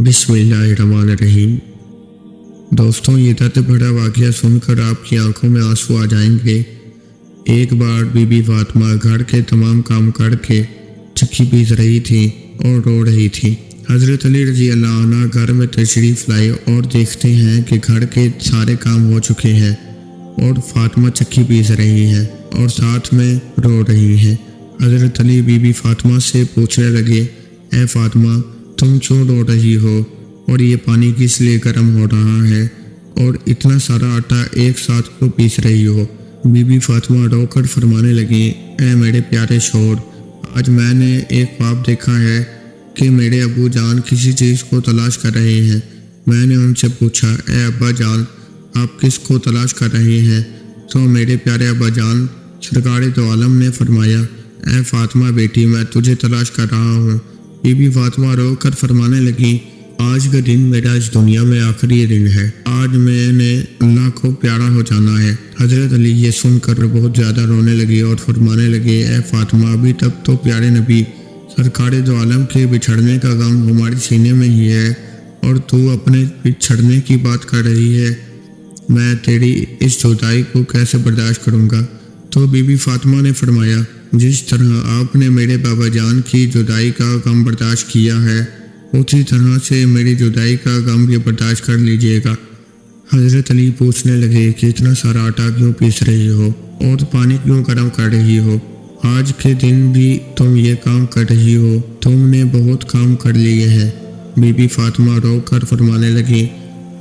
بسم اللہ الرحمن الرحیم۔ دوستوں، یہ درد بھرا واقعہ سن کر آپ کی آنکھوں میں آنسو آ جائیں گے۔ ایک بار بی بی فاطمہ گھر کے تمام کام کر کے چکی پیس رہی تھی اور رو رہی تھی۔ حضرت علی رضی اللہ عنہ گھر میں تشریف لائے اور دیکھتے ہیں کہ گھر کے سارے کام ہو چکے ہیں اور فاطمہ چکی پیس رہی ہے اور ساتھ میں رو رہی ہے۔ حضرت علی بی بی فاطمہ سے پوچھنے لگے، اے فاطمہ، تم کیوں رو رہی ہو اور یہ پانی کس لیے گرم ہو رہا ہے اور اتنا سارا آٹا ایک ساتھ کیوں پیس رہی ہو؟ بی بی فاطمہ رو کر فرمانے لگی، اے میرے پیارے شوہر، آج میں نے ایک خواب دیکھا ہے کہ میرے ابو جان کسی چیز کو تلاش کر رہے ہیں۔ میں نے ان سے پوچھا، اے ابا جان، آپ کس کو تلاش کر رہے ہیں؟ تو میرے پیارے ابا جان سرکار دو عالم نے فرمایا، اے فاطمہ بیٹی، میں تجھے تلاش کر رہا ہوں۔ بی بی فاطمہ رو کر فرمانے لگی، آج کا دن میرا اس دنیا میں آخری دن ہے، آج میں نے اللہ کو پیارا ہو جانا ہے۔ حضرت علی یہ سن کر بہت زیادہ رونے لگی اور فرمانے لگے، اے فاطمہ، ابھی تک تو پیارے نبی سرکار دو عالم کے بچھڑنے کا غم ہمارے سینے میں ہی ہے اور تو اپنے بچھڑنے کی بات کر رہی ہے، میں تیری اس جدائی کو کیسے برداشت کروں گا؟ تو بی بی فاطمہ نے فرمایا، جس طرح آپ نے میرے بابا جان کی جدائی کا غم برداشت کیا ہے، اسی طرح سے میری جدائی کا غم بھی برداشت کر لیجئے گا۔ حضرت علی پوچھنے لگے کہ اتنا سارا آٹا کیوں پیس رہی ہو اور پانی کیوں گرم کر رہی ہو؟ آج کے دن بھی تم یہ کام کر رہی ہو، تم نے بہت کام کر لیے ہیں۔ بی بی فاطمہ رو کر فرمانے لگی،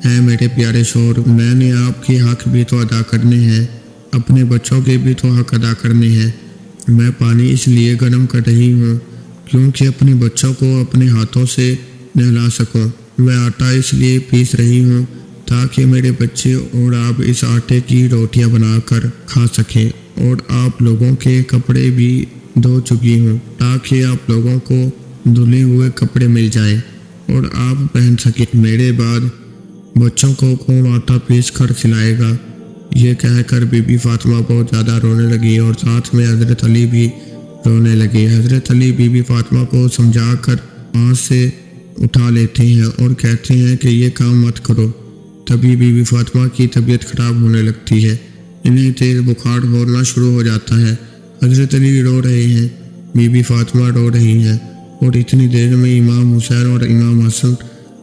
اے میرے پیارے شوہر، میں نے آپ کے حق بھی تو ادا کرنے ہیں، اپنے بچوں کے بھی تو حق ادا کرنے ہیں۔ میں پانی اس لیے گرم کر رہی ہوں کیونکہ اپنے بچوں کو اپنے ہاتھوں سے نہلا سکوں۔ میں آٹا اس لیے پیس رہی ہوں تاکہ میرے بچے اور آپ اس آٹے کی روٹیاں بنا کر کھا سکیں، اور آپ لوگوں کے کپڑے بھی دھو چکی ہوں تاکہ آپ لوگوں کو دھلے ہوئے کپڑے مل جائیں اور آپ پہن سکیں۔ میرے بعد بچوں کو کون آٹا پیس کر کھلائے گا؟ یہ کہہ کر بی بی فاطمہ بہت زیادہ رونے لگی اور ساتھ میں حضرت علی بھی رونے لگے۔ حضرت علی بی بی فاطمہ کو سمجھا کر ہاتھ سے اٹھا لیتے ہیں اور کہتے ہیں کہ یہ کام مت کرو۔ تبھی بی بی فاطمہ کی طبیعت خراب ہونے لگتی ہے، انہیں تیز بخار ہونا شروع ہو جاتا ہے۔ حضرت علی رو رہے ہیں، بی بی فاطمہ رو رہی ہیں اور اتنی دیر میں امام حسین اور امام حسن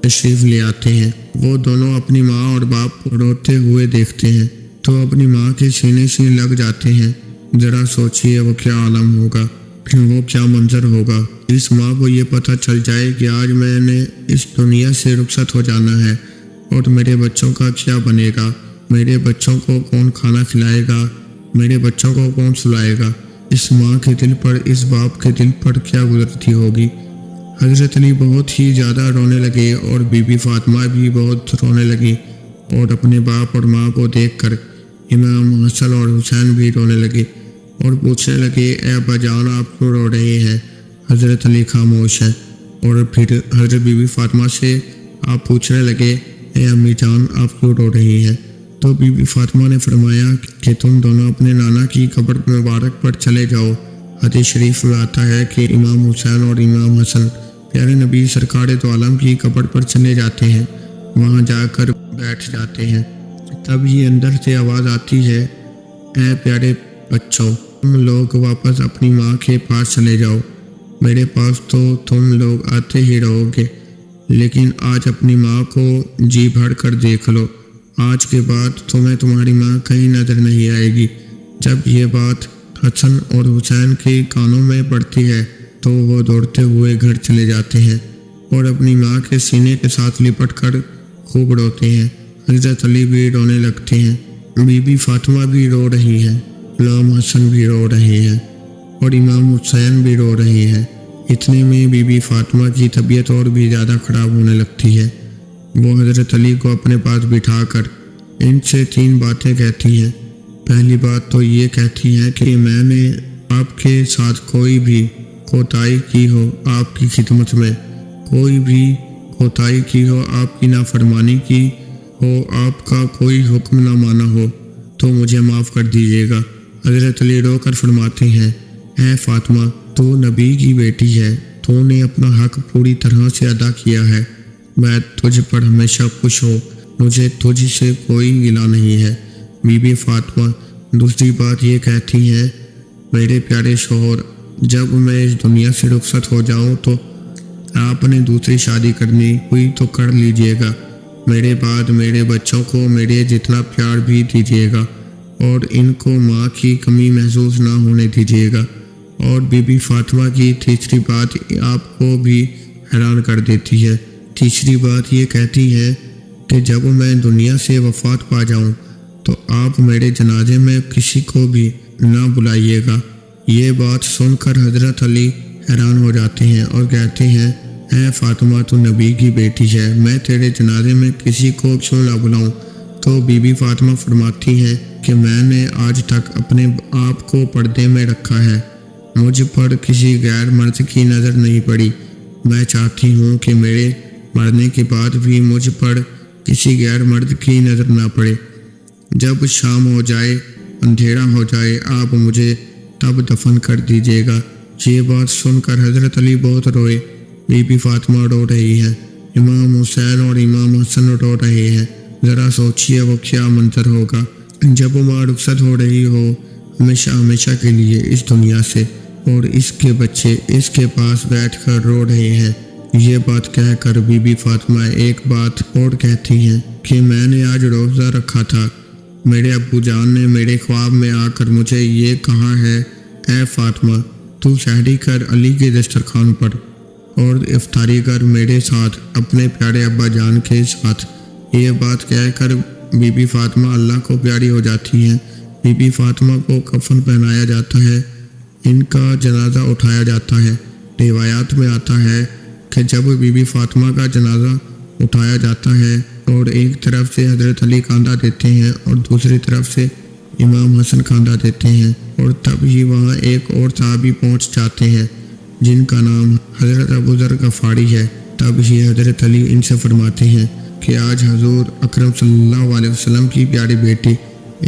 تشریف لے آتے ہیں۔ وہ دونوں اپنی ماں اور باپ کو روتے ہوئے دیکھتے ہیں تو اپنی ماں کے سینے سے لگ جاتے ہیں۔ ذرا سوچئے وہ کیا عالم ہوگا، وہ کیا منظر ہوگا۔ اس ماں کو یہ پتہ چل جائے کہ آج میں نے اس دنیا سے رخصت ہو جانا ہے اور میرے بچوں کا کیا بنے گا، میرے بچوں کو کون کھانا کھلائے گا، میرے بچوں کو کون سلائے گا۔ اس ماں کے دل پر، اس باپ کے دل پر کیا گزرتی ہوگی۔ حضرت علی بہت ہی زیادہ رونے لگے اور بی بی فاطمہ بھی بہت رونے لگی اور اپنے باپ اور ماں کو دیکھ کر امام حسن اور حسین بھی رونے لگے اور پوچھنے لگے، اے ابا جان، آپ کیوں رو رہے ہیں؟ حضرت علی خاموش ہیں اور پھر حضرت بی بی فاطمہ سے آپ پوچھنے لگے، اے امی جان، آپ کیوں رو رہی ہیں؟ تو بی بی فاطمہ نے فرمایا کہ تم دونوں اپنے نانا کی قبر مبارک پر چلے جاؤ۔ حدیث شریف میں آتا ہے کہ امام حسین اور امام حسن پیارے نبی سرکار دو عالم کی قبر پر چلے جاتے ہیں، وہاں جا کر بیٹھ جاتے ہیں۔ تب یہ اندر سے آواز آتی ہے، اے پیارے بچوں، تم لوگ واپس اپنی ماں کے پاس چلے جاؤ، میرے پاس تو تم لوگ آتے ہی رہو گے، لیکن آج اپنی ماں کو جی بھر کر دیکھ لو، آج کے بعد تمہیں تمہاری ماں کہیں نظر نہیں آئے گی۔ جب یہ بات حسن اور حسین کے کانوں میں پڑتی ہے تو وہ دوڑتے ہوئے گھر چلے جاتے ہیں اور اپنی ماں کے سینے کے ساتھ لپٹ کر خوب روتے ہیں۔ حضرت علی بھی رونے لگتے ہیں، بی بی فاطمہ بھی رو رہی ہے، امام حسن بھی رو رہے ہیں اور امام حسین بھی رو رہے ہیں۔ اتنے میں بی بی فاطمہ کی طبیعت اور بھی زیادہ خراب ہونے لگتی ہے۔ وہ حضرت علی کو اپنے پاس بٹھا کر ان سے 3 باتیں کہتی ہیں۔ پہلی بات تو یہ کہتی ہیں کہ میں نے آپ کے ساتھ کوئی بھی کوتاہی کی ہو، آپ کی خدمت میں کوئی بھی کوتاہی کی ہو، آپ کی نافرمانی کی ہو، آپ کا کوئی حکم نہ مانا ہو تو مجھے معاف کر دیجیے گا۔ حضرت علی رو کر فرماتے ہیں، اے فاطمہ، تو نبی کی بیٹی ہے، تو نے اپنا حق پوری طرح سے ادا کیا ہے، میں تجھ پر ہمیشہ خوش ہوں، مجھے تجھ سے کوئی گلہ نہیں ہے۔ بی بی فاطمہ دوسری بات یہ کہتی ہیں، میرے پیارے شوہر، جب میں اس دنیا سے رخصت ہو جاؤں تو آپ نے دوسری شادی کرنی ہوئی تو کر لیجئے گا، میرے بعد میرے بچوں کو میرے جتنا پیار بھی دیجیے گا اور ان کو ماں کی کمی محسوس نہ ہونے دیجیے گا۔ اور بی بی فاطمہ کی تیسری بات آپ کو بھی حیران کر دیتی ہے۔ تیسری بات یہ کہتی ہے کہ جب میں دنیا سے وفات پا جاؤں تو آپ میرے جنازے میں کسی کو بھی نہ بلائیے گا۔ یہ بات سن کر حضرت علی حیران ہو جاتے ہیں اور کہتے ہیں، اے فاطمہ، تو نبی کی بیٹی ہے، میں تیرے جنازے میں کسی کو کیوں نہ بلاؤں؟ تو بی بی فاطمہ فرماتی ہیں کہ میں نے آج تک اپنے آپ کو پردے میں رکھا ہے، مجھ پر کسی غیر مرد کی نظر نہیں پڑی، میں چاہتی ہوں کہ میرے مرنے کے بعد بھی مجھ پر کسی غیر مرد کی نظر نہ پڑے۔ جب شام ہو جائے، اندھیرا ہو جائے، آپ مجھے تب دفن کر دیجیے گا۔ یہ بات سن کر حضرت علی بہت روئے، بی بی فاطمہ رو رہی ہے، امام حسین اور امام حسن رو رہے ہیں۔ ذرا سوچئے وہ کیا منظر ہوگا جب ماں رخصت ہو رہی ہو ہمیشہ ہمیشہ کے لیے اس دنیا سے، اور اس کے بچے اس کے پاس بیٹھ کر رو رہے ہیں۔ یہ بات کہہ کر بی بی فاطمہ ایک بات اور کہتی ہیں کہ میں نے آج روزہ رکھا تھا، میرے ابو جان نے میرے خواب میں آ کر مجھے یہ کہا ہے، اے فاطمہ، تو سحری کر علی کے دسترخوان پر اور افطاری کر میرے ساتھ، اپنے پیارے ابا جان کے ساتھ۔ یہ بات کہہ کر بی بی فاطمہ اللہ کو پیاری ہو جاتی ہیں۔ بی بی فاطمہ کو کفن پہنایا جاتا ہے، ان کا جنازہ اٹھایا جاتا ہے۔ روایات میں آتا ہے کہ جب بی بی فاطمہ کا جنازہ اٹھایا جاتا ہے اور ایک طرف سے حضرت علی کاندھا دیتے ہیں اور دوسری طرف سے امام حسن کاندھا دیتے ہیں، اور تب ہی وہاں ایک اور صحابی پہنچ جاتے ہیں جن کا نام حضرت ابو ذر غفاری ہے۔ تب ہی حضرت علی ان سے فرماتے ہیں کہ آج حضور اکرم صلی اللہ علیہ وسلم کی پیاری بیٹی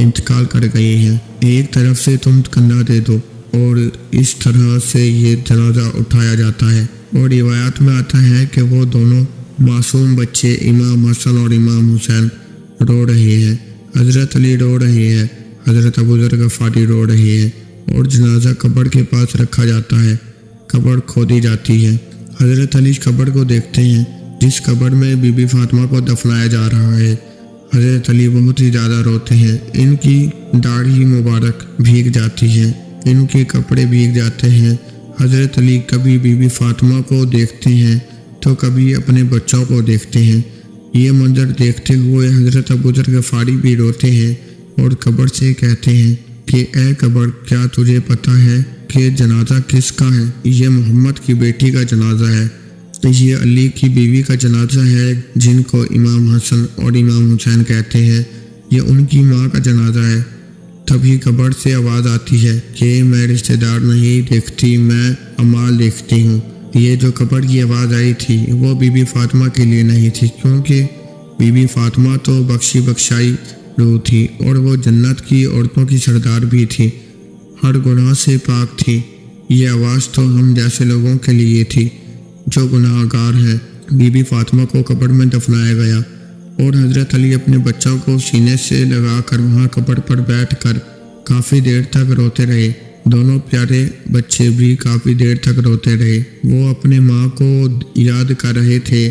انتقال کر گئی ہیں، ایک طرف سے تم کندھا دے دو، اور اس طرح سے یہ جنازہ اٹھایا جاتا ہے۔ اور روایات میں آتا ہے کہ وہ دونوں معصوم بچے امام حسن اور امام حسین رو رہے ہیں، حضرت علی رو رہے ہیں، حضرت ابو ذر غفاری رو رہے ہیں، اور جنازہ قبر کے پاس رکھا جاتا ہے، قبر کھودی جاتی ہے۔ حضرت علی قبر کو دیکھتے ہیں جس قبر میں بی بی فاطمہ کو دفنایا جا رہا ہے۔ حضرت علی بہت ہی زیادہ روتے ہیں، ان کی داڑھی مبارک بھیگ جاتی ہے، ان کے کپڑے بھیگ جاتے ہیں۔ حضرت علی کبھی بی بی فاطمہ کو دیکھتے ہیں تو کبھی اپنے بچوں کو دیکھتے ہیں۔ یہ منظر دیکھتے ہوئے حضرت ابو ذر غفاری بھی روتے ہیں اور قبر سے کہتے ہیں کہ اے قبر، کیا تجھے پتہ ہے کہ جنازہ کس کا ہے؟ یہ محمد کی بیٹی کا جنازہ ہے، یہ علی کی بیوی کا جنازہ ہے جن کو امام حسن اور امام حسین کہتے ہیں، یہ ان کی ماں کا جنازہ ہے۔ تبھی قبر سے آواز آتی ہے کہ میں رشتہ دار نہیں دیکھتی، میں اعمال دیکھتی ہوں۔ یہ جو قبر کی آواز آئی تھی وہ بی بی فاطمہ کے لیے نہیں تھی، کیونکہ بی بی فاطمہ تو بخشی بخشائی روح تھی اور وہ جنت کی عورتوں کی سردار بھی تھی، ہر گناہ سے پاک تھی۔ یہ آواز تو ہم جیسے لوگوں کے لیے تھی جو گناہ گار ہیں۔ بی بی فاطمہ کو قبر میں دفنایا گیا اور حضرت علی اپنے بچوں کو سینے سے لگا کر وہاں قبر پر بیٹھ کر کافی دیر تک روتے رہے۔ دونوں پیارے بچے بھی کافی دیر تک روتے رہے، وہ اپنے ماں کو یاد کر رہے تھے۔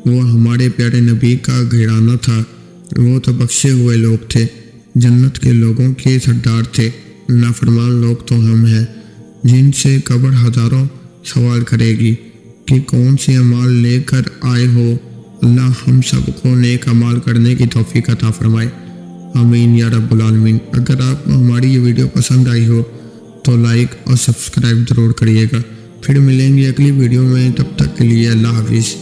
وہ ہمارے پیارے نبی کا گھرانہ تھا، وہ تو بخشے ہوئے لوگ تھے، جنت کے لوگوں کے سردار تھے۔ نافرمان لوگ تو ہم ہیں جن سے قبر ہزاروں سوال کرے گی کہ کون سے اعمال لے کر آئے ہو۔ اللہ ہم سب کو نیک اعمال کرنے کی توفیق عطا فرمائے، آمین یا رب العالمین۔ اگر آپ کو ہماری یہ ویڈیو پسند آئی ہو تو لائک اور سبسکرائب ضرور کریے گا۔ پھر ملیں گے اگلی ویڈیو میں، تب تک کے لیے اللہ حافظ۔